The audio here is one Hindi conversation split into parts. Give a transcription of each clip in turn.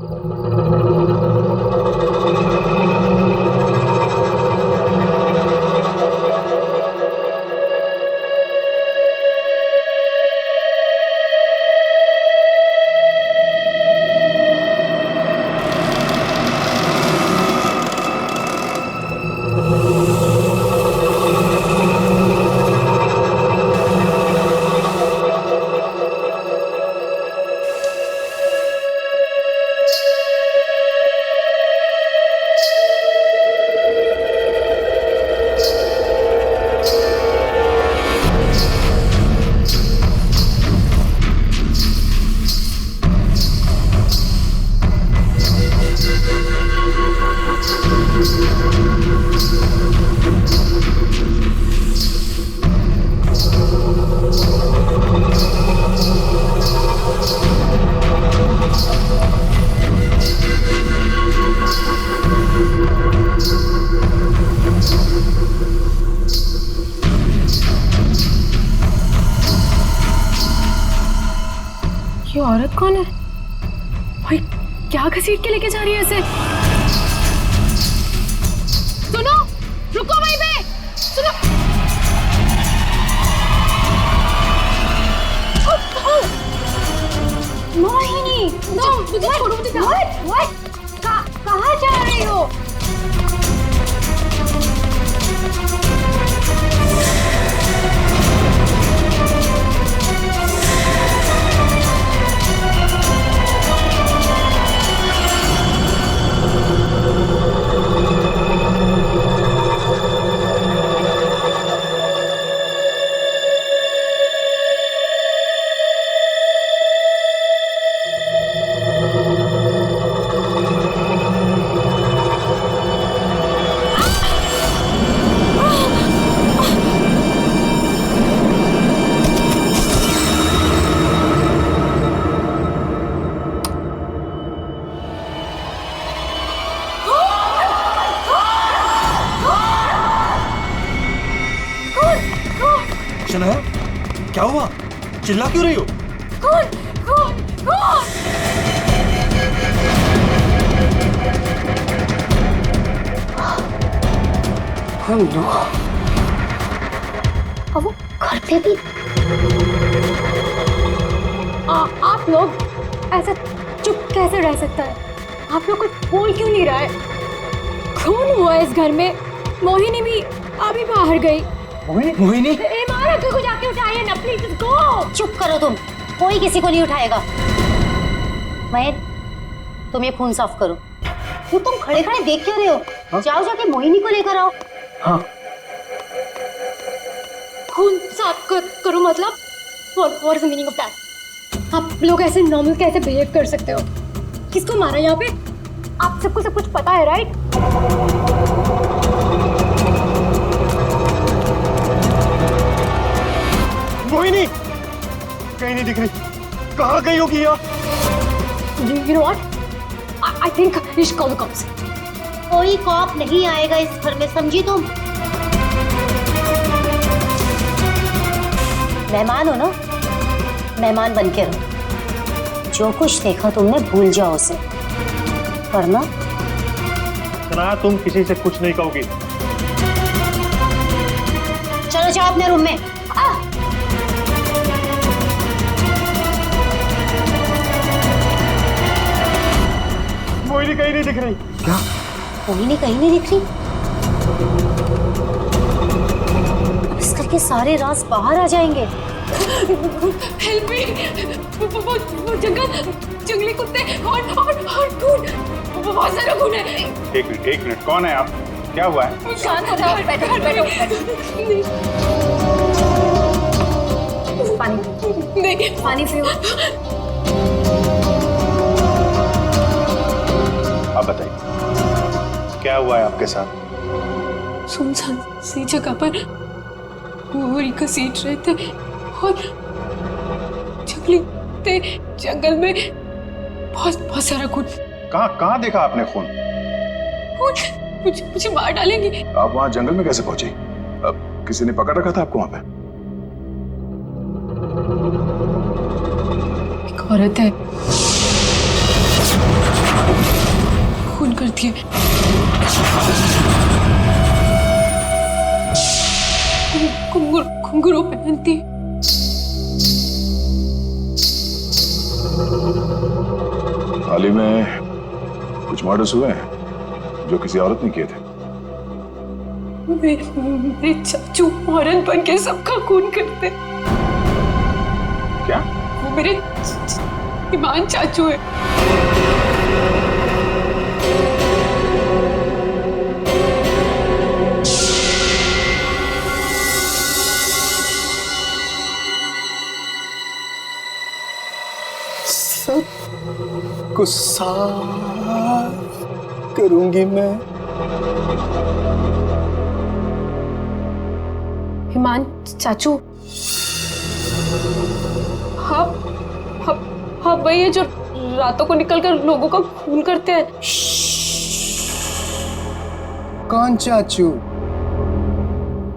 ये औरत कौन है? भाई क्या घसीट के लेके जा रही है इसे? सुनो, रुको वहीं पे, सुनो। मोहिनी, मुझे छोड़ो, मुझे जाओ। कहाँ जा रही हो? शनाया, क्या हुआ? चिल्ला क्यों रही हो? कौन? कौन? कौन? हम लोग अब वो घर पे भी आप लोग ऐसा चुप कैसे रह सकता है? आप लोग कुछ बोल क्यों नहीं रहा है? खून हुआ इस घर में। मोहिनी भी अभी बाहर गई। मोहिनी? इमारत अंकल को जाके उठाइए ना प्लीज, गो। चुप करो तुम, कोई किसी को नहीं उठाएगा। महेश, तुम ये खून साफ करो। वो तुम खड़े खड़े देख क्यों रहे हो? हाँ? जाओ जाके मोहिनी को लेकर आओ। हाँ। खून साफ करो मतलब? What is the meaning of that? आप लोग ऐसे नॉर्मल कैसे बिहेव कर सकते हो? किसको मारा यहाँ पे? आप सबको सब कुछ पता है, राइट? मोहिनी कहीं नहीं दिख रही। कहाँ गई होगी यार? You know what? I think we should call the cops. कोई कॉप नहीं आएगा इस घर में, समझी तुम? मेहमान हो ना, मेहमान बन के रहो। जो कुछ देखा तुमने भूल जाओ उसे, वरना शनाया, तुम किसी से कुछ नहीं कहोगी। चलो जाओ अपने रूम में। मोहिनी कहीं नहीं दिख रही। क्या? मोहिनी कहीं नहीं दिख रही? अब इस घर के सारे राज बाहर आ जाएंगे। Help me! वो जंगली कुत्ते और खून, बहुत सारा खून है। एक मिनट, कौन है आप? क्या हुआ है? शांत हो जाओ, बैठो। पानी नहीं, पानी पियो। आप बताइए, क्या हुआ है आपके साथ? सुनसान सी जगह पर बोरी घसीट रहे थे और जंगल में बहुत सारा खून। कहाँ देखा आपने खून? मुझे मार डालेंगे। आप वहाँ जंगल में कैसे पहुंची? अब किसी ने पकड़ रखा था आपको वहाँ पे? एक औरत है। करती है। घुंघरू पहनती है। हाल ही में कुछ मर्डर्स हुए हैं जो किसी औरत ने किए थे। मेरे चाचू औरत बन के सबका खून करते। क्या? वो मेरे ईमान चाचू है। को साफ करूंगी मैं। ईमान चाचू, हाँ हाँ हाँ, वही है जो रातों को निकलकर लोगों का खून करते हैं। कौन चाचू?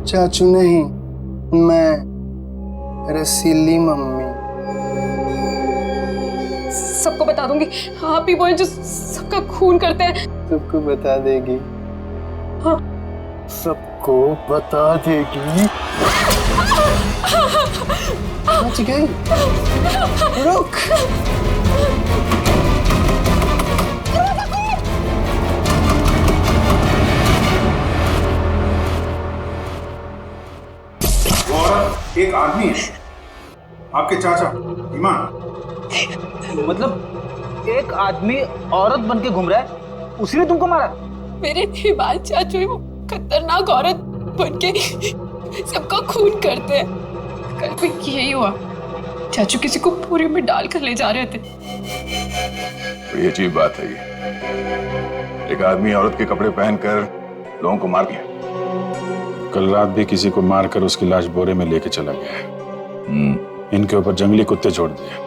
चाचू नहीं, मैं रसीली मम्मी। सबको बता दूंगी, आप ही वो हैं जो सबका खून करते हैं। सबको बता देगी? हाँ। सबको बता देगी? बच गई। रुक। और एक आदमी, आपके चाचा ईमान। मतलब एक आदमी औरत बन के घूम रहा है, उसी ने तुमको मारा? मेरे ईमान चाचू ही वो खतरनाक औरत बन के सबका खून करते हैं। कल भी यही हुआ, चाचू किसी को पूरी में डाल कर ले जा रहे थे। बड़ी अजीब बात है ये। एक आदमी औरत के कपड़े पहनकर लोगों को मार दिया। कल रात भी किसी को मारकर उसकी लाश बोरे में लेके चला गया। इनके ऊपर जंगली कुत्ते छोड़ दिए।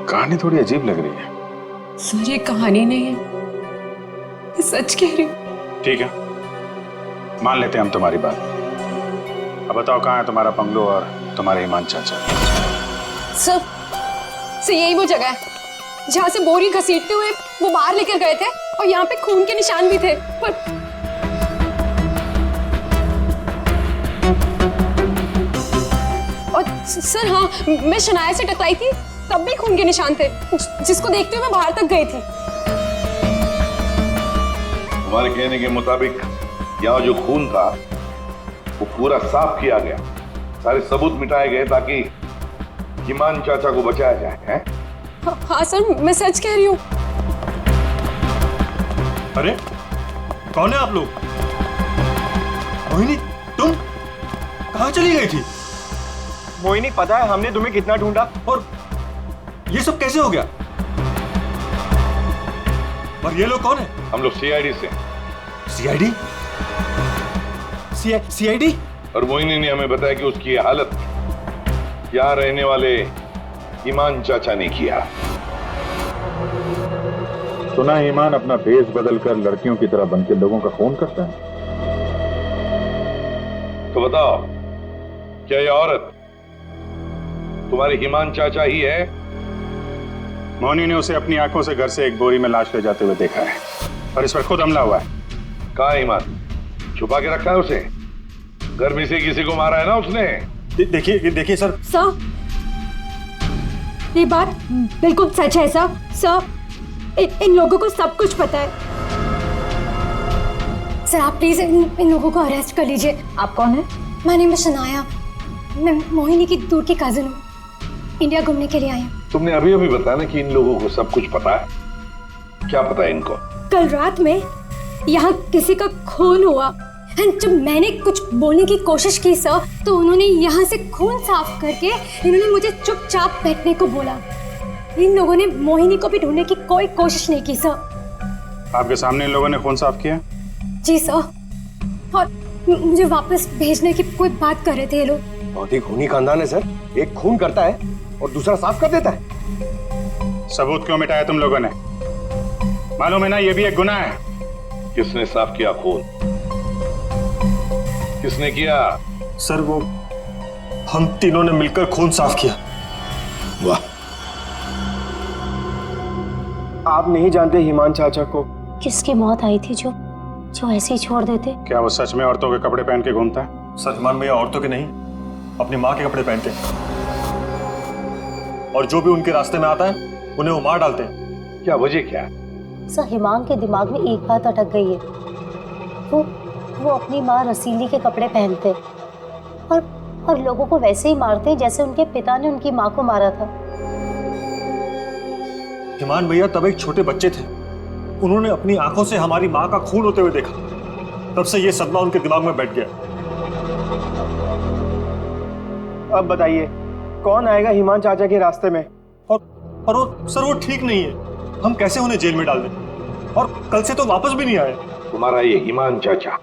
कहानी थोड़ी अजीब लग रही है। सर ये कहानी नहीं है, मैं सच कह रही हूँ। ठीक है, मान लेते हैं हम तुम्हारी बात। अब बताओ कहाँ है तुम्हारा बंगलो और तुम्हारे ईमान चाचा? सर यही वो जगह है जहाँ से बोरी घसीटते हुए वो बाहर लेकर गए थे, और यहाँ पे खून के निशान भी थे। पर और सर हाँ, मैं शनाया से टकराई थी, तब भी खून के निशान थे, जिसको देखते हुए मैं बाहर तक गई थी। तुम्हारे कहने के मुताबिक यहाँ जो खून था वो पूरा साफ किया गया, सारे सबूत मिटाए गए ताकि ईमान चाचा को बचाया जाए, हैं? हाँ सर, मैं सच कह रही हूँ। अरे कौन है आप लोग? मोहिनी, तुम कहाँ चली गई थी? मोहिनी, पता है हमने तुम्हें कितना ढूंढा, और ये सब कैसे हो गया? और ये लोग कौन है? हम लोग सीआईडी से। सीआईडी? सीआईडी? और मोहिनी ने हमें बताया कि उसकी ये हालत यहाँ रहने वाले ईमान चाचा ने किया। सुना ईमान अपना भेष बदलकर लड़कियों की तरह बनकर लोगों का खून करता है। तो बताओ, क्या ये औरत तुम्हारे ईमान चाचा ही है? मोहनी ने उसे अपनी आंखों से घर से एक बोरी में लाश ले जाते हुए देखा है, और इस पर खुद हमला हुआ है। कहाँ है ईमान? छुपा के रखा है उसे? घर में से किसी को मारा है ना उसने? देखिए सर। सर ये बात बिल्कुल सच है सर। सर इन लोगों को सब कुछ पता है। सर आप प्लीज इन लोगों को अरेस्ट कर लीजिए। आप कौन है? माय नेम इज शनाया, मैं मोहिनी की दूर की कजिन हूँ, इंडिया घूमने के लिए आई हूँ। तुमने अभी अभी बताया ना कि इन लोगों को सब कुछ पता है। क्या पता है इनको? कल रात में यहाँ किसी का खून हुआ, जब मैंने कुछ बोलने की कोशिश की सर, तो उन्होंने यहाँ से खून साफ करके इन्होंने मुझे चुपचाप बैठने को बोला। इन लोगों ने मोहिनी को भी ढूंढने की कोई कोशिश नहीं की सर। आपके सामने इन लोगों ने खून साफ किया? जी सर, और मुझे वापस भेजने की कोई बात कर रहे थे ये लोग। बहुत ही खूनी खानदान है सर। एक खून करता है और दूसरा साफ कर देता है। सबूत क्यों मिटाया तुम लोगों ने? मालूम है ना ये भी एक गुनाह है। किसने साफ किया खून? किसने किया? सर वो हम तीनों ने मिलकर खून साफ किया। वाह, आप नहीं जानते ईमान चाचा को, किसकी मौत आई थी जो जो ऐसे ही छोड़ देते? क्या वो सच में औरतों के कपड़े पहन के घूमता है? सलमान भैया औरतों के नहीं, अपनी माँ के कपड़े पहनते हैं और जो भी उनके रास्ते में आता है उन्हें वो मार डालते हैं। क्या वजह क्या है? सर, हिमांग के दिमाग में एक बात अटक गई है। वो अपनी माँ रसीली के कपड़े पहनते और लोगों को वैसे ही मारते जैसे उनके पिता ने उनकी माँ को मारा था। हिमान भैया तब एक छोटे बच्चे थे, उन्होंने अपनी आंखों से हमारी माँ का खून होते हुए देखा, तब से ये सदमा उनके दिमाग में बैठ गया। अब बताइए कौन आएगा हिमान चाचा के रास्ते में? और वो सर वो ठीक नहीं है, हम कैसे उन्हें जेल में डाल दें? और कल से तो वापस भी नहीं आए। तुम्हारा ये ईमान चाचा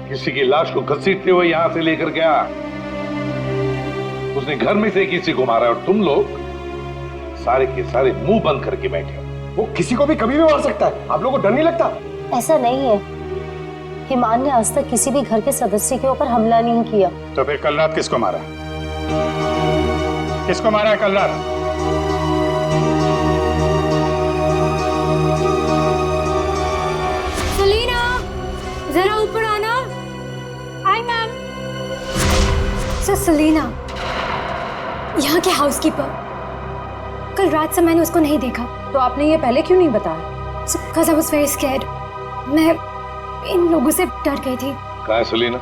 किसी की लाश को घसीटते हुए यहां से लेकर गया, उसने घर में से किसी को मारा और तुम लोग सारे के सारे मुंह बंद करके बैठे हो। वो किसी को भी कभी भी मार सकता है, आप लोगों को डर नहीं लगता? ऐसा नहीं है, हिमान ने आज तक किसी भी घर के सदस्य के ऊपर हमला नहीं किया। तो फिर कल रात किसको मारा? किसको मारा है कल रात? सलीना, जरा ऊपर आना। आई मैम। सर सलीना, यहाँ के हाउसकीपर, कल रात से मैंने उसको नहीं देखा। तो आपने ये पहले क्यों नहीं बताया? Because I was very scared. मैं इन लोगों से डर गई थी। कहाँ है सलीना?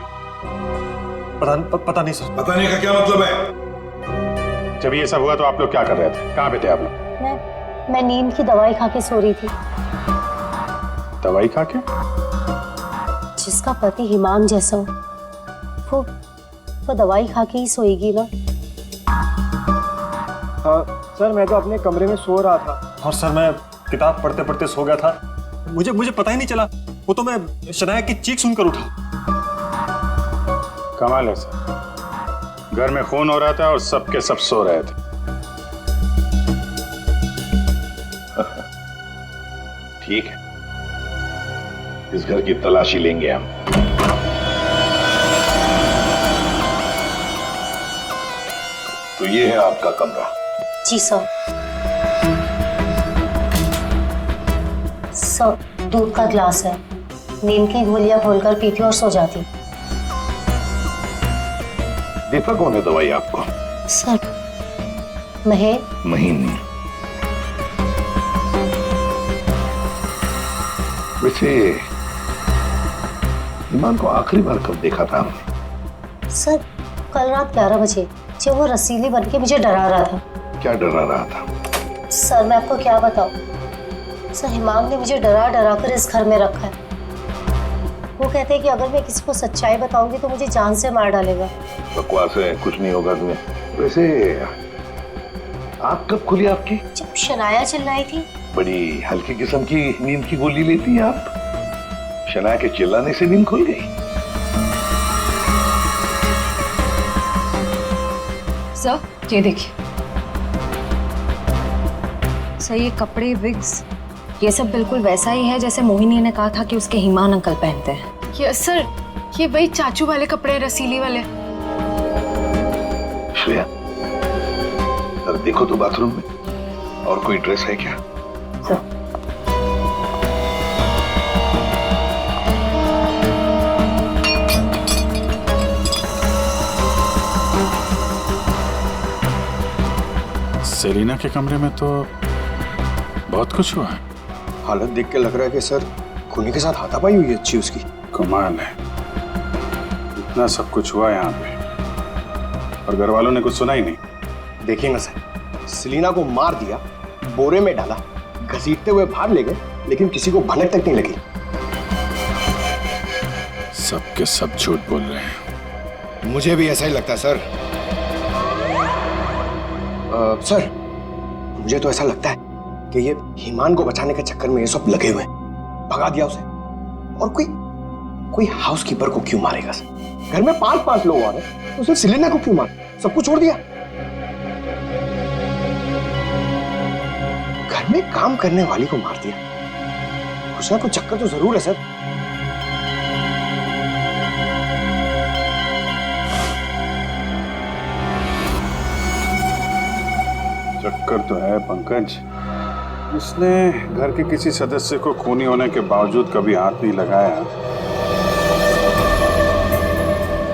पता नहीं सर। पता नहीं का क्या मतलब है? जब ये सब हुआ तो आप लोग क्या कर रहे थे? कहाँ पे थे आप लोग? मैं नींद की दवाई खा के सो रही थी। दवाई खा के? जिसका पति हिमांग जैसा हो, वो दवाई खा के ही सोएगी ना। हाँ सर, मैं तो अपने कमरे में सो रहा था। और सर मैं किताब पढ़ते पढ़ते सो गया था, मुझे पता ही नहीं चला, वो तो मैं शनाया की चीख सुनकर उठा। कमाल है सर, घर में खून हो रहा था और सबके सब सो रहे थे। ठीक है, इस घर की तलाशी लेंगे हम। तो ये है आपका कमरा। जी सर। सर, दूध का ग्लास है, नींद की गोलियां खोलकर पीती और सो जाती। देता कौन है दवाई आपको? सर, महेश। महीने। वैसे ईमान को आखिरी बार कब देखा था हमने? सर, कल रात 11 बजे, जब वो रसीली बन के मुझे डरा रहा था। क्या डरा रहा था? सर, मैं आपको क्या बताऊं? सर, हिमांग ने मुझे डरा डरा कर इस घर में रखा है। वो कहते हैं कि अगर मैं किसी को सच्चाई बताऊंगी तो मुझे जान से मार डालेगा। बकवास है, कुछ नहीं होगा तुम्हें। वैसे आप कब खुली आपकी? जब शनाया चिल्लाई थी। बड़ी हल्की किस्म की नींद की गोली लेती हैं आप। शनाया के चिल्लाने से नींद खुल गई? सर, ये देखिए सर, ये कपड़े, विग्स, ये सब बिल्कुल वैसा ही है जैसे मोहिनी ने कहा था कि उसके हिमान अंकल पहनते हैं। यस सर, ये वही चाचू वाले कपड़े, रसीली वाले। श्रेया, सर देखो तो बाथरूम में और कोई ड्रेस है क्या? सर, सेलिना के कमरे में तो बहुत कुछ हुआ है। हालत देख के लग रहा है कि सर खूनी के साथ हाथापाई हुई अच्छी उसकी। कमाल है, इतना सब कुछ हुआ यहाँ पे और घर वालों ने कुछ सुना ही नहीं। देखिए ना सर, सेलिना को मार दिया, बोरे में डाला, घसीटते हुए बाहर ले गए, लेकिन किसी को भनक तक नहीं लगी। सबके सब झूठ बोल रहे हैं। मुझे भी ऐसा ही लगता है सर। सर, मुझे तो ऐसा लगता है कि ये हिमान को बचाने के चक्कर में ये सब लगे हुए हैं। भगा दिया उसे, और कोई हाउसकीपर को क्यों मारेगा सर? घर में 5-5 लोग आ रहे हैं, तो सिर्फ सेलिना को क्यों मार? सब कुछ छोड़ दिया। घर में काम करने वाली को मार दिया। कुछ ना कुछ चक्कर तो जरूर है सर। चक्कर तो है पंकज, इसने घर के किसी सदस्य को खूनी होने के बावजूद कभी हाथ नहीं लगाया।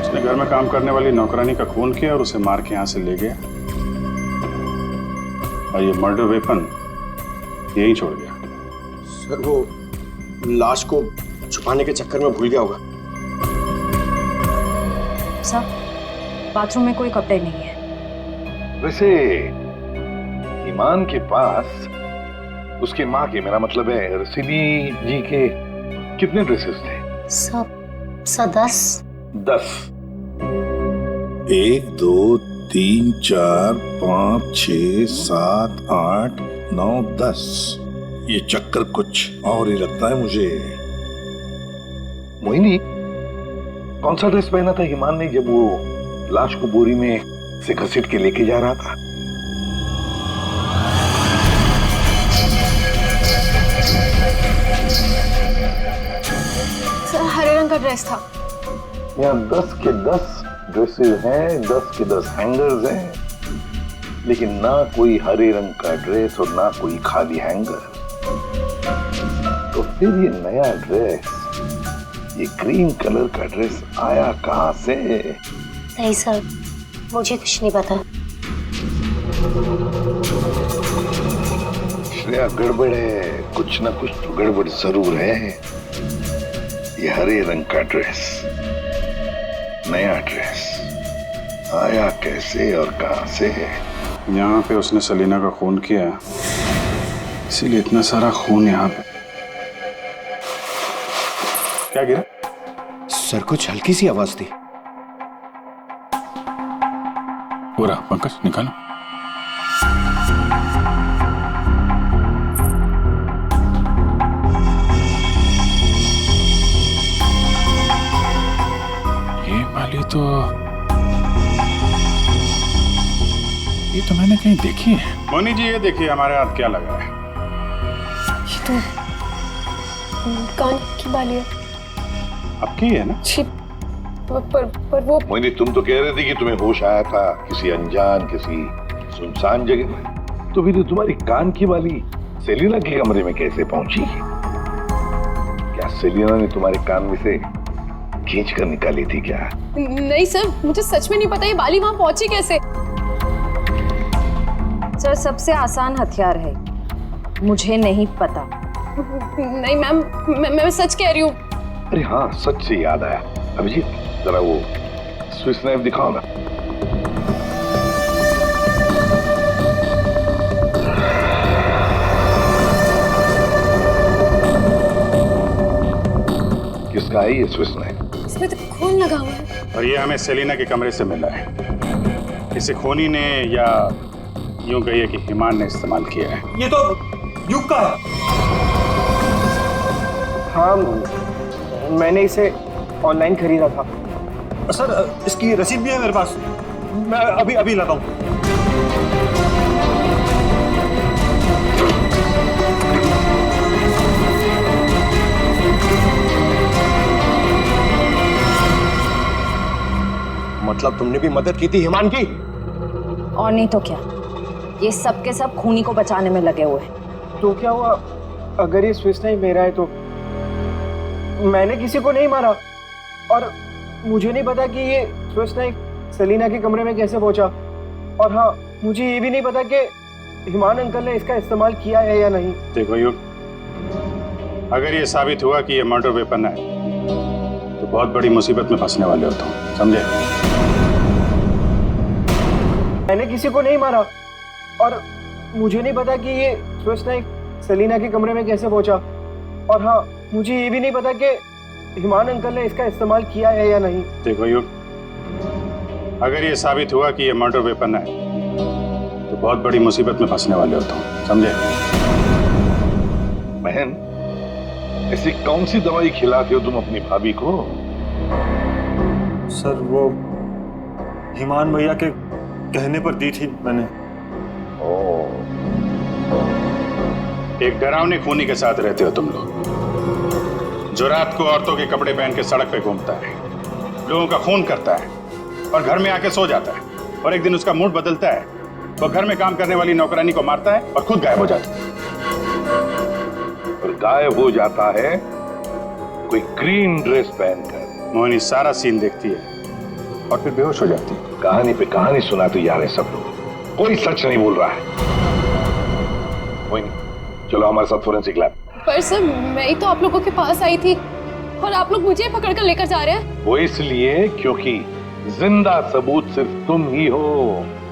उसने घर में काम करने वाली नौकरानी का खून किया और उसे मार के यहां से ले गया, और ये मर्डर वेपन यहीं छोड़ गया। सर वो लाश को छुपाने के चक्कर में भूल गया होगा। सर बाथरूम में कोई कपड़े नहीं है। वैसे ईमान के पास उसकी माँ के, मेरा मतलब है रसीली जी के, कितने ड्रेसेस थे? सब 10। 10। 1 2 3 4 5 6 7 8 9 10। ये चक्कर कुछ और ही लगता है मुझे। मोहिनी, कौन सा ड्रेस पहना था ईमान ने जब वो लाश को बोरी में से घसीट के लेके जा रहा था? सर हरे रंग का ड्रेस था। यहाँ 10 के 10 ड्रेसेस हैं, 10 के 10 हैंगर्स हैं, लेकिन ना कोई हरे रंग का ड्रेस और ना कोई खाली हैंगर। तो फिर ये नया ड्रेस, ये ग्रीन कलर का ड्रेस आया कहां से? नहीं सर, मुझे कुछ नहीं पता। श्रेया, गड़बड़ है, कुछ ना कुछ तो गड़बड़ जरूर है। ये हरे रंग का ड्रेस, नया ड्रेस आया कैसे और कहां से? यहाँ पे उसने सलीना का खून किया, इसीलिए इतना सारा खून यहाँ पे। क्या गिरा? सर कुछ हल्की सी आवाज थी। पूरा पंकज निकालो। ये वाली तो मैंने कहीं देखी है। मोनी जी, ये देखिए हमारे हाथ क्या लगा है। ये तो कान की बाली है। आपकी है ना? पर वो मोहिनी, तुम तो कह रहे थे कि तुम्हें होश आया था किसी अनजान, किसी सुनसान जगह में, तो फिर तुम्हारी कान की बाली सेलिना के कमरे में कैसे पहुंची? क्या सेलिना ने तुम्हारे कान में से खींच कर निकाली थी क्या? नहीं सर, मुझे सच में नहीं पता ये बाली वहां पहुंची कैसे। सर सबसे आसान हथियार है, मुझे नहीं पता। नहीं मैम, मैं सच कह रही हूँ। अरे हाँ, सच से याद आया, अभिजीत जरा वो स्विस नाइफ दिखाओ ना। किसका है ये स्विस नाइफ? इसमें तो खून लगा हुआ है। और ये हमें सेलिना के कमरे से मिला है। इसे खूनी ने, या यूं कहिए कि ईमान ने इस्तेमाल किया है। ये तो युग का है। हाँ, मैंने इसे ऑनलाइन खरीदा था। सर इसकी रसीद भी है मेरे पास, मैं अभी लाता हूँ। मतलब तुमने भी मदद की थी ईमान की? और नहीं तो क्या, ये सब के सब खूनी को बचाने में लगे हुए हैं। तो क्या हुआ अगर ये स्विस नाइफ मेरा है? तो मैंने किसी को नहीं मारा, और मुझे नहीं पता कि ये स्विस नाइफ सलीना के कमरे में कैसे पहुंचा। और हाँ, मुझे ये भी नहीं पता कि ईमान अंकल ने इसका इस्तेमाल किया है या नहीं। देखो युग, अगर ये साबित हुआ कि ये मर्डर वेपन है तो बहुत बड़ी मुसीबत में फंसने वाले हो तुम, समझे? मैंने किसी को नहीं मारा, और मुझे नहीं पता कि ये स्विस नाइफ सलीना के कमरे में कैसे पहुंचा। और हाँ, मुझे ये भी नहीं पता कि ईमान अंकल ने इसका इस्तेमाल किया है या नहीं। देखो युग, अगर ये साबित हुआ कि ये मर्डर वेपन है तो बहुत बड़ी मुसीबत में फंसने वाले हो तुम, समझे? बहन, ऐसी कौन सी दवाई खिलाते हो तुम अपनी भाभी को? सर वो ईमान भैया के कहने पर दी थी मैंने। एक डरावने खूनी के साथ रहते हो तुम लोग, जो रात को औरतों के कपड़े पहन के सड़क पे घूमता है, लोगों का खून करता है और घर में आके सो जाता है, और एक दिन उसका मूड बदलता है, वो घर में काम करने वाली नौकरानी को मारता है और खुद गायब हो जाता है। गायब हो जाता है कोई ग्रीन ड्रेस पहनकर। मोहिनी सारा सीन देखती है और फिर बेहोश हो जाती है। कहानी पे कहानी सुनाते जा रहे हैं सब लोग, कोई सच नहीं बोल रहा है। मोहिनी चलो हमारे साथ फोरेंसिक लैब। पर सर मैं ही तो आप लोगों के पास आई थी और आप लोग मुझे पकड़ कर लेकर जा रहे हैं। वो इसलिए क्योंकि जिंदा सबूत सिर्फ तुम ही हो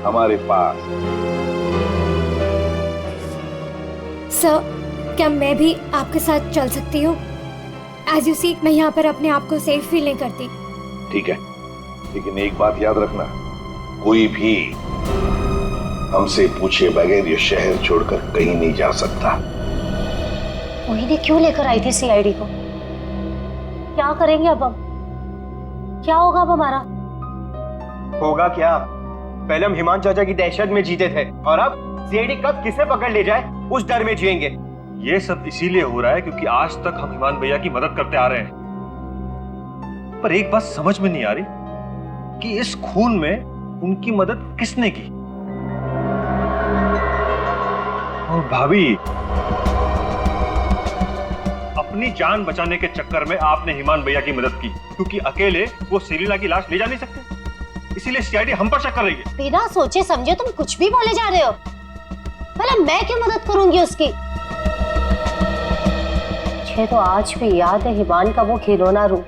हमारे पास। सर क्या मैं भी आपके साथ चल सकती हूँ? एज यू सी मैं यहाँ पर अपने आप को सेफ फील नहीं करती। ठीक है, लेकिन एक बात याद रखना, कोई भी हमसे पूछे बगैर ये शहर छोड़कर कहीं नहीं जा सकता। मोहिनी क्यों लेकर आई थी सीआईडी को? क्या करेंगे अब हम? क्या होगा अब हमारा? होगा क्या? पहले हम हिमान चाचा की दहशत में जीते थे और अब सीआईडी कब किसे पकड़ ले जाए उस डर में जिएंगे। ये सब इसीलिए हो रहा है क्योंकि आज तक हम हिमान भैया की मदद करते आ रहे हैं। पर एक बात समझ में नहीं आ रही कि इस खून में उनकी मदद किसने की। और भाभी, अपनी जान बचाने के चक्कर में आपने हिमान भैया की मदद की क्योंकि अकेले वो सेलिना की लाश ले जा नहीं सकते, इसीलिए सीआईडी हम पर शक कर रही है। बिना सोचे समझे तुम कुछ भी बोले जा रहे हो। भला मैं क्यों मदद करूंगी उसकी? मुझे तो आज भी याद है हिमान का वो खिलौना रूम।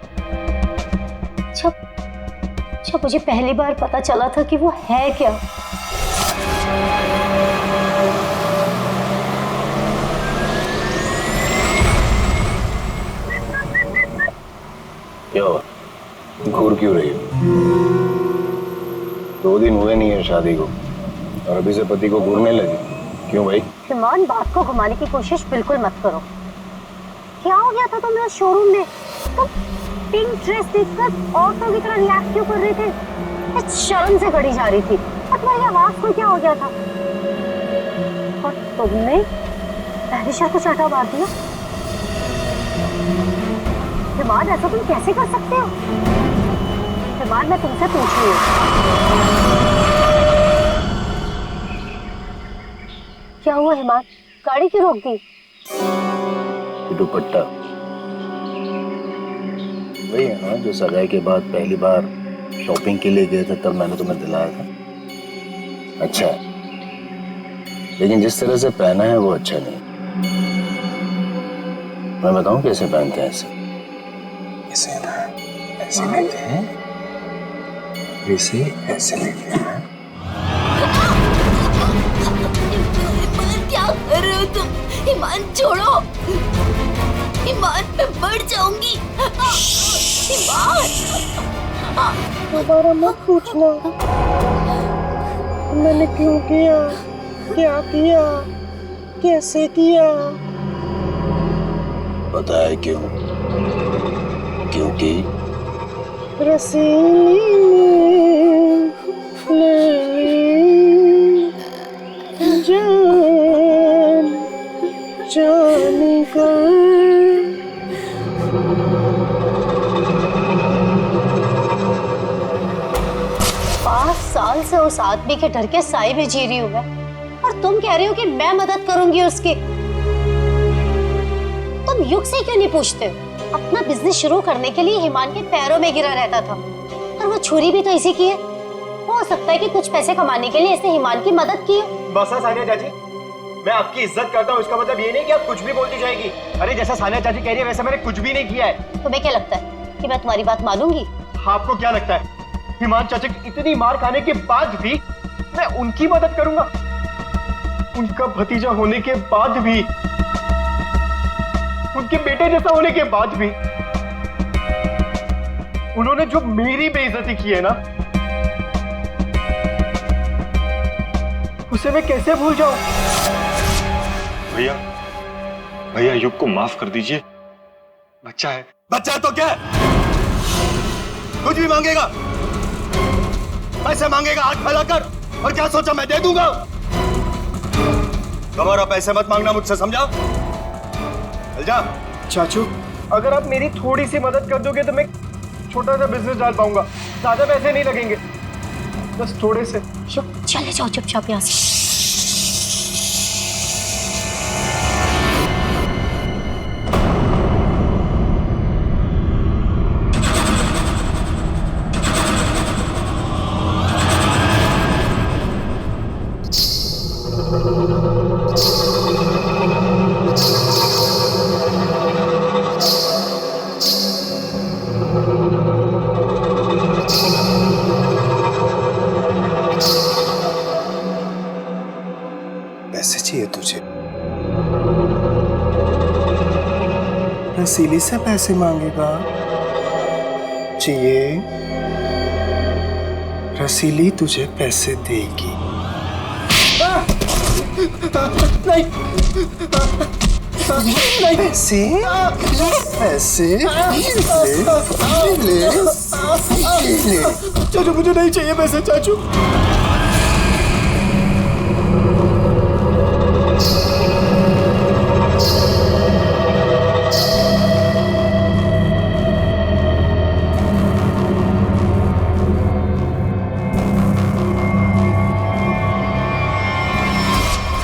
जब मुझे पहली बार पता चला था कि वो है क्या। क्या हुआ? घूर क्यों रही हो? 2 दिन हुए नहीं है शादी को और अभी से पति को घूरने लगी। क्यों भाई? हिमान, बात को घुमाने की कोशिश बिल्कुल मत करो। क्या हो गया था तुम्हें उस शोरूम में? तुम पिंक ड्रेस देखकर औरतों की तरह रिएक्ट क्यों कर रहे थे? इस शर्म से गड़ी जा रही थी और तुम्हारी आवाज को क्या हो गया था? और तुमने पहले शर्त को चाटा मार दिया। हिमान, ऐसा तुम कैसे कर सकते हो? हिमान, मैं तुमसे पूछ रही हूँ, क्या हुआ हिमान? गाड़ी क्यों रोक दी? दुपट्टा वही है ना जो सगाई के बाद पहली बार शॉपिंग के लिए गए थे, तब मैंने तुम्हें दिलाया था। अच्छा, लेकिन जिस तरह से पहना है वो अच्छा नहीं। मैं बताऊं कैसे पहनते हैं इसे? इसे ना ऐसे लेते हैं, इसे ऐसे लेते हैं। क्या कर रहे हो तुम? हिमान छोड़ो। हिमान, मैं मर जाऊंगी। हिमान, दोबारा मत पूछना मैंने क्यों किया, क्या किया, कैसे किया। पता है क्यों? क्योंकि रसीली जान जान कर। 5 साल से उस आदमी के डर के साए में जी रही हूँ मैं, और तुम कह रही हो कि मैं मदद करूंगी उसकी। तुम युग से क्यों नहीं पूछते? अपना बिजनेस शुरू करने के लिए हिमान के पैरों में गिरा रहता था और वो छुरी भी तो इसी की है। हो सकता है कि कुछ पैसे कमाने के लिए इसने हिमान की मदद की हो। बस है सानिया चाची, मैं आपकी इज्जत करता हूँ, इसका मतलब ये नहीं कि आप कुछ भी बोलती जाएगी। अरे जैसा सानिया चाची कह रही है वैसा मैंने कुछ भी नहीं किया है। तुम्हें क्या लगता है कि मैं तुम्हारी बात मानूंगी? आपको क्या लगता है हिमान चाचा की इतनी मार खाने के बाद भी मैं उनकी मदद करूंगा? उनका भतीजा होने के बाद भी, उनके बेटे जैसा होने के बाद भी उन्होंने जो मेरी बेइज्जती की है ना, उसे मैं कैसे भूल जाऊं? भैया, भैया युग को माफ कर दीजिए। बच्चा है। बच्चा तो क्या कुछ भी मांगेगा, पैसे मांगेगा हाथ फैलाकर, और क्या सोचा मैं दे दूंगा? दोबारा पैसे मत मांगना मुझसे, समझा? चल जा। चाचू, अगर आप मेरी थोड़ी सी मदद कर दोगे तो मैं छोटा सा बिजनेस डाल पाऊंगा। ज्यादा पैसे नहीं लगेंगे, बस थोड़े से। चले जाओ चुपचाप यहाँ से। रसीली से पैसे मांगेगा? चाहिए? रसीली तुझे पैसे देगी। नहीं, पैसे, पैसे ले। चाचू मुझे नहीं चाहिए पैसे चाचू।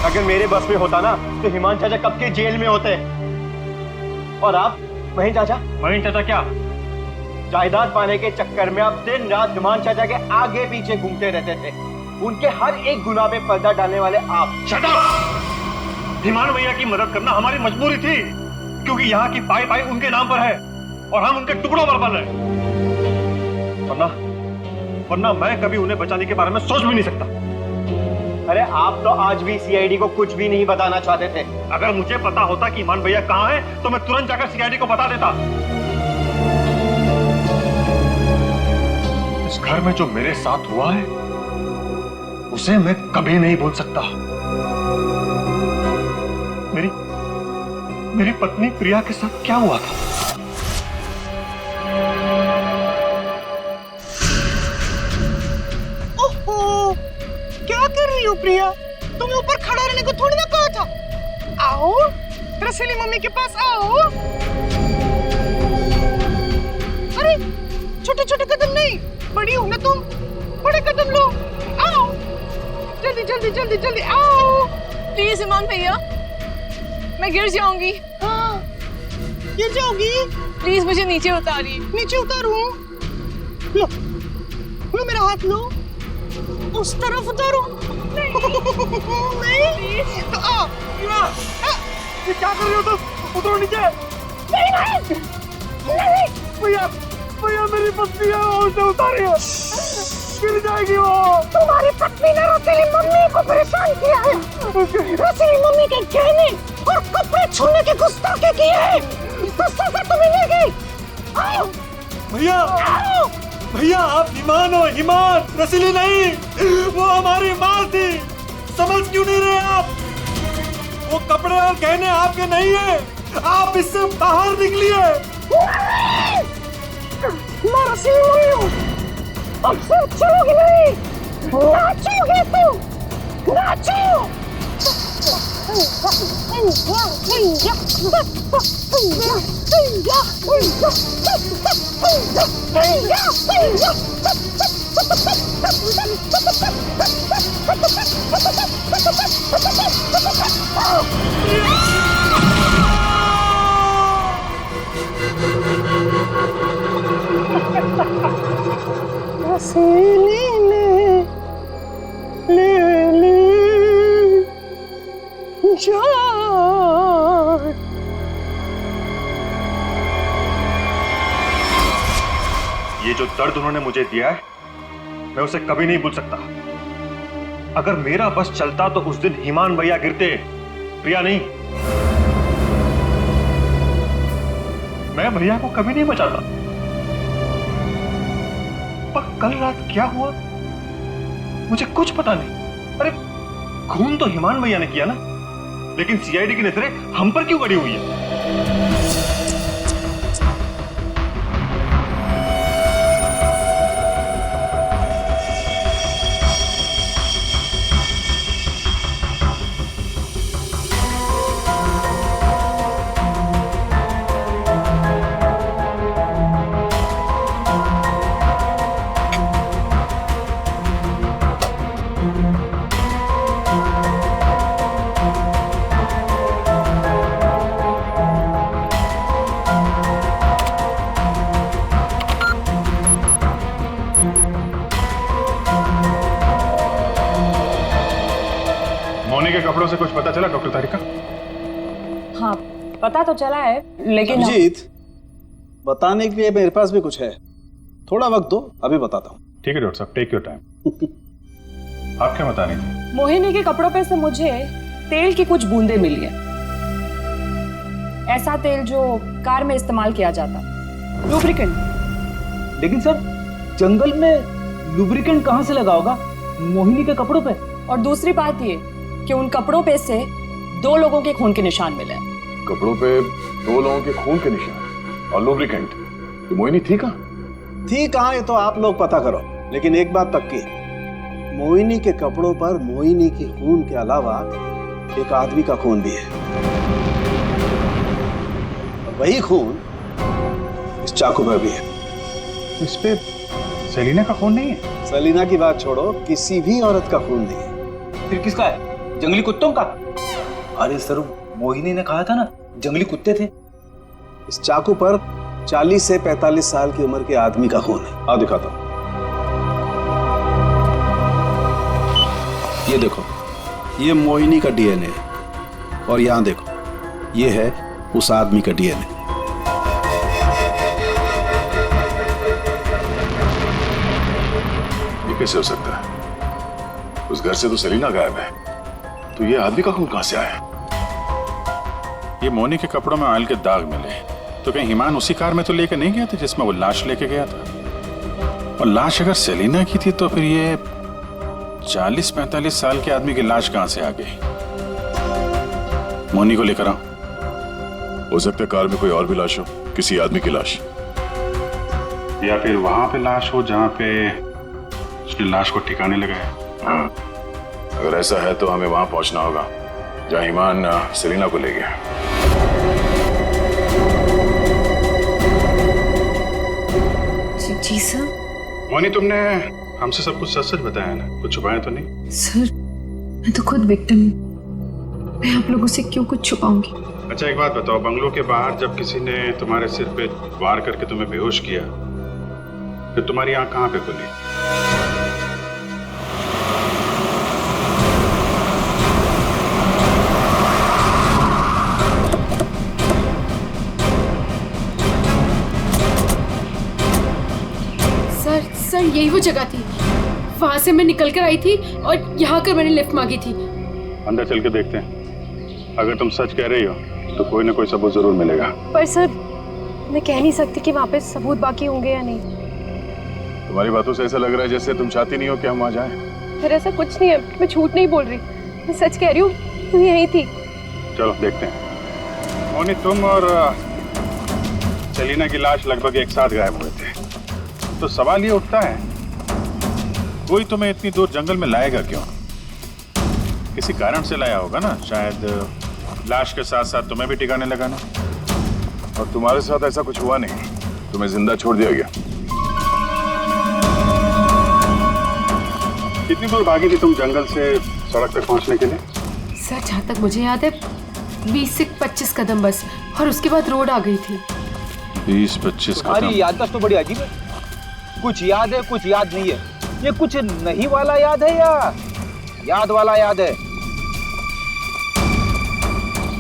अगर मेरे बस में होता ना तो हिमान चाचा कब के जेल में होते। और आप महीन चाचा? महीन चाचा क्या? जायदाद पाने के चक्कर में आप दिन रात हिमान चाचा के आगे पीछे घूमते रहते थे। उनके हर एक गुनाह पे पर्दा डालने वाले आप। Shut up! हिमान भैया की मदद करना हमारी मजबूरी थी, क्योंकि यहाँ की पाई पाई उनके नाम पर है और हम उनके टुकड़ों पर पल रहे। वरना मैं कभी उन्हें बचाने के बारे में सोच भी नहीं सकता। अरे आप तो आज भी सीआईडी को कुछ भी नहीं बताना चाहते थे। अगर मुझे पता होता कि ईमान भैया कहाँ है तो मैं तुरंत जाकर सीआईडी को बता देता। इस घर में जो मेरे साथ हुआ है उसे मैं कभी नहीं भूल सकता। मेरी पत्नी प्रिया के साथ क्या हुआ था? ओहो, क्या कर रही हो प्रिया? तुम्हें ऊपर खड़ा रहने को थोड़ी ना कहा था। आओ रसीली मम्मी के पास आओ। अरे छोटे छोटे कदम नहीं, बड़ी हो ना तुम, बड़े कदम लो। आओ जल्दी जल्दी जल्दी जल्दी आओ। प्लीज ईमान भैया, मैं गिर जाऊंगी। हाँ, गिर जाओगी? प्लीज मुझे नीचे उतारिए। नीचे उतारूं? लो लो मेरा हाथ लो, उस तरफ उतारो। नहीं तो आओ। ये क्या कर रहे हो तुम? उतरो नीचे। नहीं नहीं नहीं। भैया भैया मेरी पत्नी है, उसे उतारिए, गिर जाएगी वो। तुम्हारी पत्नी ने रसीली मम्मी को परेशान किया है। रसीली मम्मी के गहने और कपड़े छूने की गुस्ताखी की है, तो सजा तो मिलेगी। आओ भैया, भैया आप ईमान हो, ईमान, रसीली नहीं। वो हमारी माँ थी, समझ क्यों नहीं रहे आप? वो कपड़े और गहने आपके नहीं है, आप इससे बाहर निकलिए। मैं रसीली मम्मी हूँ, अब से चलोगी नहीं, नाचोगे तुम, नाचो। रसीली ने ले ली जान। ये जो दर्द उन्होंने मुझे दिया है मैं उसे कभी नहीं भूल सकता। अगर मेरा बस चलता तो उस दिन ईमान भैया गिरते, प्रिया नहीं। मैं भैया को कभी नहीं बचाता। पर कल रात क्या हुआ मुझे कुछ पता नहीं। अरे खून तो ईमान भैया ने किया ना, लेकिन सीआईडी की नजरें हम पर क्यों गड़ी हुई है? मोनी के कपड़ों से कुछ पता चला डॉक्टर तारिका? हाँ पता तो चला है, लेकिन अभिजीत, बताने के लिए मेरे पास भी कुछ है, थोड़ा वक्त दो, अभी बताता हूँ। ठीक है डॉक्टर साहब, टेक योर टाइम। आप क्या बता रही थी? मोहिनी के कपड़ों पे से मुझे तेल की कुछ बूंदें मिली है। ऐसा तेल जो कार में इस्तेमाल किया जाता, लुब्रिकेंट। लेकिन सर जंगल में लुब्रिकेंट कहाँ से लगा होगा? मोहिनी के कपड़ों पे। और दूसरी बात ये कि उन कपड़ों पे से 2 लोगों के खून के निशान मिले। कपड़ों पे 2 लोगों के खून के निशान और लुब्रिकेंट। तो मोहिनी थी कहाँ? थी कहाँ ये तो आप लोग पता करो, लेकिन एक बात पक्की है, मोहिनी के कपड़ों पर मोहिनी के खून के अलावा एक आदमी का खून भी है। वही खून इस चाकू पर भी है। इस पे सेलिना का खून नहीं है? सेलिना की बात छोड़ो, किसी भी औरत का खून नहीं है। फिर किसका है? जंगली कुत्तों का? अरे सर मोहिनी ने कहा था ना जंगली कुत्ते थे। इस चाकू पर 40 से 45 साल की उम्र के आदमी का खून है। आओ दिखाता हूं। ये देखो, ये मोहिनी का डीएनए है और यहां देखो, ये है उस आदमी का डीएनए। ये कैसे हो सकता है? उस घर से तो सेलिना गायब है, तो ये आदमी का खून कहां से आया? ये मोनी के कपड़ों में ऑयल के दाग मिले, तो कहीं हिमान उसी कार में तो लेके नहीं गया था जिसमें वो लाश लेके गया था? और लाश अगर सेलिना की थी तो फिर ये 40-45 साल के आदमी की लाश कहां से आ गई? मोनी को लेकर आओ। हो सकता है कार में कोई और भी लाश हो, किसी आदमी की लाश, या फिर वहां पे लाश हो जहां पे उसने लाश को ठिकाने लगाया। हाँ, अगर ऐसा है तो हमें वहां पहुंचना होगा जहां ईमान सेलिना को ले गया। जी सर। मोनी तुमने हमसे सब कुछ सच सच बताया ना, कुछ छुपाया तो नहीं? सर मैं तो खुद विक्टिम हूँ, मैं आप लोगों से क्यों कुछ छुपाऊंगी? अच्छा एक बात बताओ, बंगलों के बाहर जब किसी ने तुम्हारे सिर पे वार करके तुम्हें बेहोश किया, फिर तुम्हारी आंख कहाँ पे खुली? सर यही वो जगह थी, वहां से मैं निकल कर आई थी और यहाँ कर मैंने लिफ्ट मांगी थी। अंदर चल के देखते हैं, अगर तुम सच कह रही हो तो कोई ना कोई सबूत जरूर मिलेगा। पर सर मैं कह नहीं सकती कि वहाँ पे सबूत बाकी होंगे या नहीं। तुम्हारी बातों से ऐसा लग रहा है जैसे तुम चाहती नहीं हो कि हम वहां जाएं। सर ऐसा कुछ नहीं है, मैं झूठ नहीं बोल रही, मैं सच कह रही हूँ, तुम यही थी। चलो देखते हैं। मोनी तुम और सेलिना की लाश लगभग एक साथ गायब हुए थे, तो सवाल ये उठता है कोई तुम्हें इतनी दूर जंगल में लाएगा क्यों? किसी कारण से लाया होगा ना, शायद लाश के साथ साथ तुम्हें भी ठिकाने लगाना। और तुम्हारे साथ ऐसा कुछ हुआ नहीं, तुम्हें जिंदा छोड़ दिया गया। कितनी दूर भागी थी तुम जंगल से सड़क तक पहुंचने के लिए? सर जहाँ तक मुझे याद है 20 से 25 कदम बस, और उसके बाद रोड आ गई थी। 20-25 कदम। तुम्हारी याददाश्त तो बड़ी अजीब है, कुछ याद है कुछ याद नहीं है। ये कुछ नहीं वाला याद है या याद वाला याद है?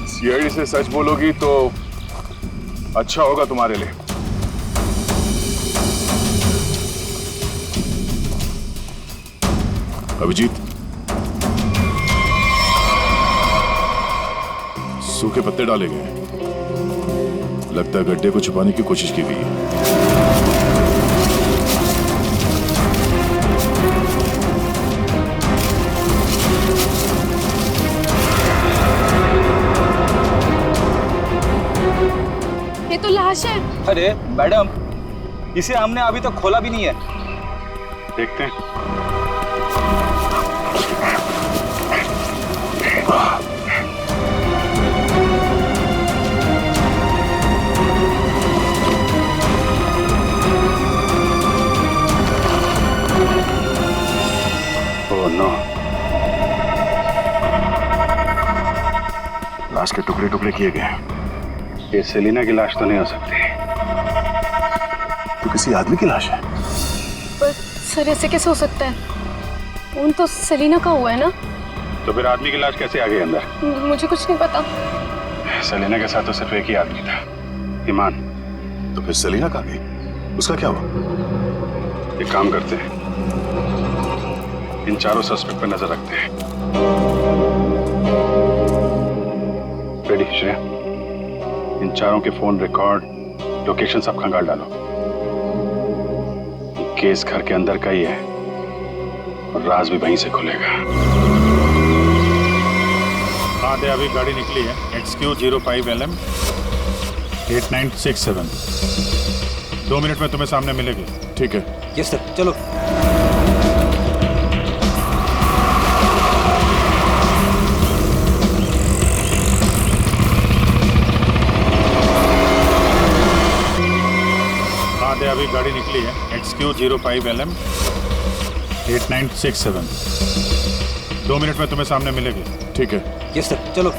सीआईडी से सच बोलोगी तो अच्छा होगा तुम्हारे लिए। अभिजीत, सूखे पत्ते डाले गए, लगता है गड्ढे को छुपाने की कोशिश की गई है। ये तो लाश है। अरे मैडम, इसे हमने अभी तक खोला भी नहीं है। देखते हैं। ओह नो, लाश के टुकड़े टुकड़े किए गए। ये सेलिना की लाश तो नहीं हो सकती, तो किसी आदमी की लाश है। पर सर ऐसे कैसे हो सकता है? खून तो सेलिना का हुआ है ना? तो फिर आदमी की लाश कैसे आ गई अंदर? मुझे कुछ नहीं पता। सेलिना के साथ तो सिर्फ एक ही आदमी था, ईमान। तो फिर सेलिना कहाँ गई? उसका क्या हुआ? एक काम करते हैं, इन चारों सस्पेक्ट पर नजर रखते हैं। रेडी श्रेया? इन चारों के फोन रिकॉर्ड, लोकेशन सब खंगाल डालो। ये केस घर के अंदर का ही है और राज भी वहीं से खुलेगा। हाँ दे, अभी गाड़ी निकली है XQ05LM 8967। 2 मिनट में तुम्हें सामने मिलेगी। ठीक है। यस सर, चलो। हाँ दे, अभी गाड़ी निकली है XQ05LM 8967। 2 मिनट में तुम्हें सामने मिलेगी। ठीक है। यस सर, चलो।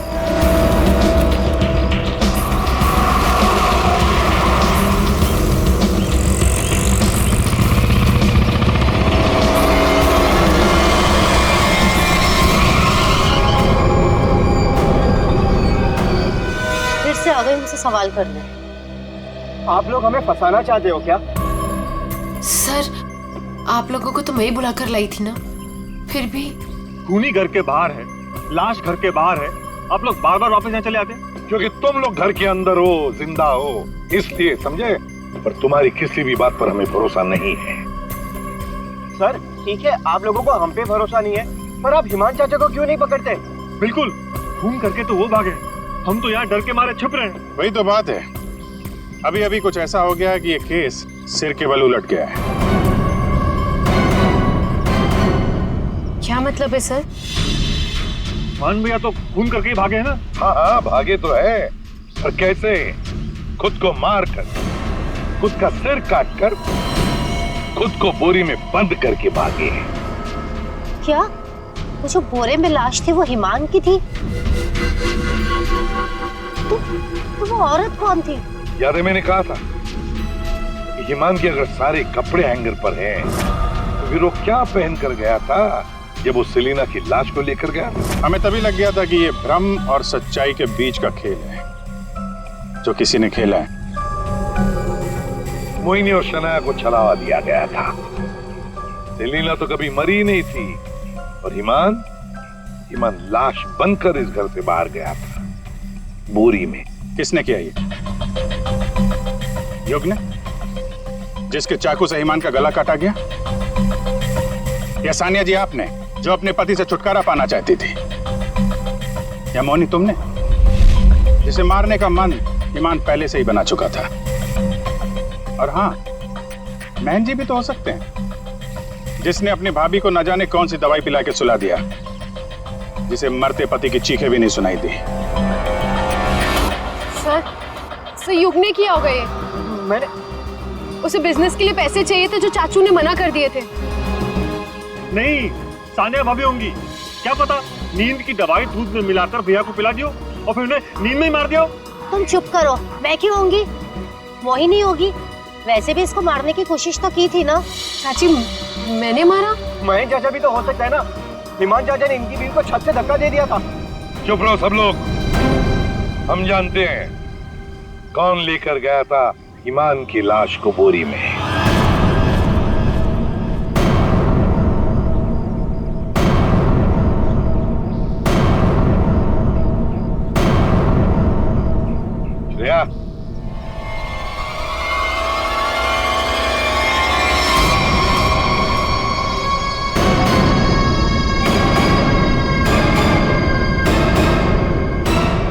फिर से आ गए मुझसे सवाल करने। आप लोग हमें फंसाना चाहते हो क्या? सर, आप लोगों को तो मैं ही बुलाकर लाई थी ना, फिर भी। खूनी घर के बाहर है, लाश घर के बाहर है, आप लोग बार बार वापस यहाँ चले आते हैं। क्योंकि तुम लोग घर के अंदर हो, जिंदा हो, इसलिए, समझे? पर तुम्हारी किसी भी बात पर हमें भरोसा नहीं है। सर ठीक है, आप लोगों को हम पे भरोसा नहीं है, पर आप हिमान चाचा को क्यों नहीं पकड़ते? बिल्कुल, खून करके तो वो भागे, हम तो यहाँ डर के मारे छुप रहे हैं। वही तो बात है। अभी अभी कुछ ऐसा हो गया है कि ये केस सिर के बल उलट गया है। क्या मतलब है सर? मान भैया तो खून करके ही भागे हैं ना? हाँ हाँ, भागे तो है, पर कैसे? खुद को मार कर, खुद का सिर काट कर, खुद को बोरी में बंद करके भागे। क्या वो जो बोरे में लाश थी वो हिमान की थी? तो वो औरत कौन थी? याद है मैंने कहा था कि हिमान के अगर सारे कपड़े हैंगर पर हैं, तो फिर वो क्या पहन कर गया था जब वो सेलिना की लाश को लेकर गया? हमें तभी लग गया था कि ये भ्रम और सच्चाई के बीच का खेल है जो किसी ने खेला है। मोहिनी और शनाया को छलावा दिया गया था। सेलिना तो कभी मरी नहीं थी, और हिमान लाश बनकर इस घर से बाहर गया था, बोरी में। किसने किया ये? युग ने, जिसके चाकू से हिमान का गला काटा गया? या सानिया जी आपने, जो अपने पति से छुटकारा पाना चाहती थी? या मोहिनी तुमने, जिसे मारने का मन हिमान पहले से ही बना चुका था? और हाँ, महन जी भी तो हो सकते हैं, जिसने अपनी भाभी को न जाने कौन सी दवाई पिला के सुला दिया, जिसे मरते पति की चीखें भी नहीं सुनाई दी। सर युग ने किया होगा ये। मैंने उसे बिजनेस के लिए पैसे चाहिए थे जो चाचू ने मना कर दिए थे। नहीं, सानिया भाभी होंगी। क्या पता नींद की दवाई दूध में मिलाकर भैया को पिला दियो और फिर उन्हें नींद में ही मार दियो। तुम चुप करो, मैं क्यों होंगी? मोहिनी होगी। वैसे भी इसको मारने की कोशिश तो की थी ना। चाची, मैंने मारा? महेश चाचा भी तो हो सकता है ना। हिमान चाचा ने इनकी बीवी को छत से धक्का दे दिया था। चुप रहो सब लोग, हम जानते हैं कौन लेकर गया था हिमान की लाश को बोरी में। श्रेया,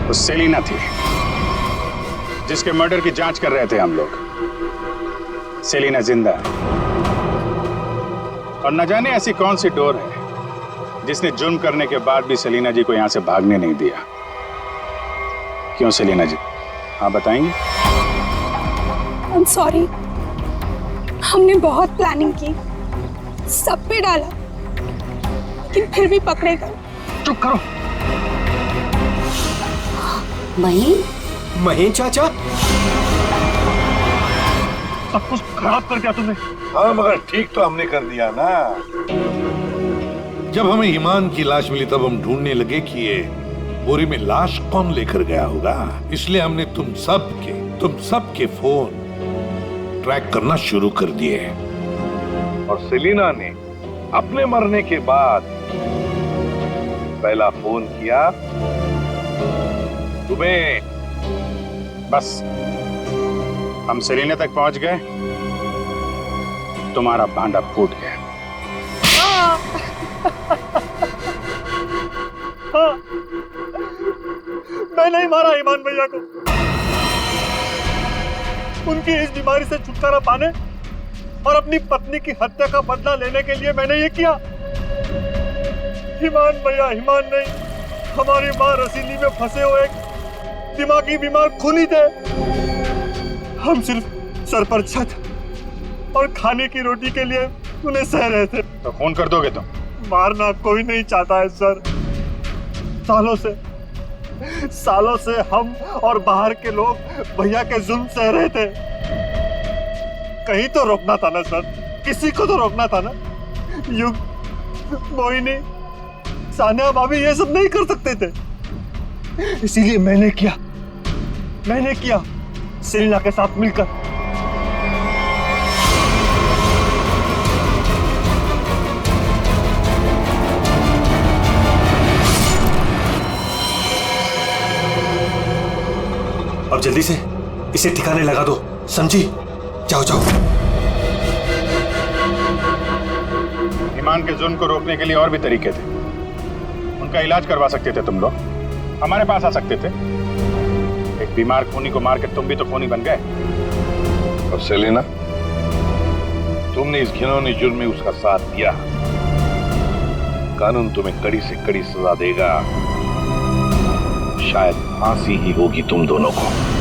वो सेलिना थी जिसके मर्डर की जांच कर रहे थे हम लोग। सेलिना जिंदा है, और न जाने ऐसी कौन सी डोर है जिसने जुर्म करने के बाद भी सेलिना जी को यहां से भागने नहीं दिया। क्यों सेलिना जी, आप बताएंगे? I'm sorry, हमने बहुत प्लानिंग की, सब पे डाला, लेकिन फिर भी पकड़े गए। चुप करो। महेश चाचा, सब कुछ खराब कर दिया तुमने। हाँ, मगर ठीक तो हमने कर दिया ना। जब हमें ईमान की लाश मिली तब हम ढूंढने लगे कि ये बोरी में लाश कौन लेकर गया होगा। इसलिए हमने तुम सबके फोन ट्रैक करना शुरू कर दिए। और सेलिना ने अपने मरने के बाद पहला फोन किया तुम्हें, बस हम सेलिना तक पहुंच गए, तुम्हारा भांडा फूट गया। हाँ, मैं नहीं मारा ईमान भैया को। उनकी इस बीमारी से छुटकारा पाने और अपनी पत्नी की हत्या का बदला लेने के लिए मैंने ये किया। ईमान भैया ईमान नहीं, हमारी माँ रसीली में फंसे हुए एक दिमागी बीमार खूनी थे। हम सिर्फ सर पर छत और खाने की रोटी के लिए उन्हें सह रहे थे। तो खून कर दोगे तुम? मारना कोई नहीं चाहता है सर। सालों से हम और बाहर के लोग भैया के जुल्म सह रहे थे। कहीं तो रोकना था ना सर, किसी को तो रोकना था ना। युग, मोहिनी, सानिया भाभी ये सब नहीं कर सकते थे, इसीलिए मैंने किया सेलिना के साथ मिलकर। अब जल्दी से इसे ठिकाने लगा दो, समझी? जाओ जाओ। ईमान के जुल्म को रोकने के लिए और भी तरीके थे। उनका इलाज करवा सकते थे तुम लोग, हमारे पास आ सकते थे। एक बीमार खूनी को मार के तुम भी तो खूनी बन गए। और सेलिना, तुमने इस घिनौने जुर्म में उसका साथ दिया। कानून तुम्हें कड़ी से कड़ी सजा देगा, शायद फांसी ही होगी तुम दोनों को।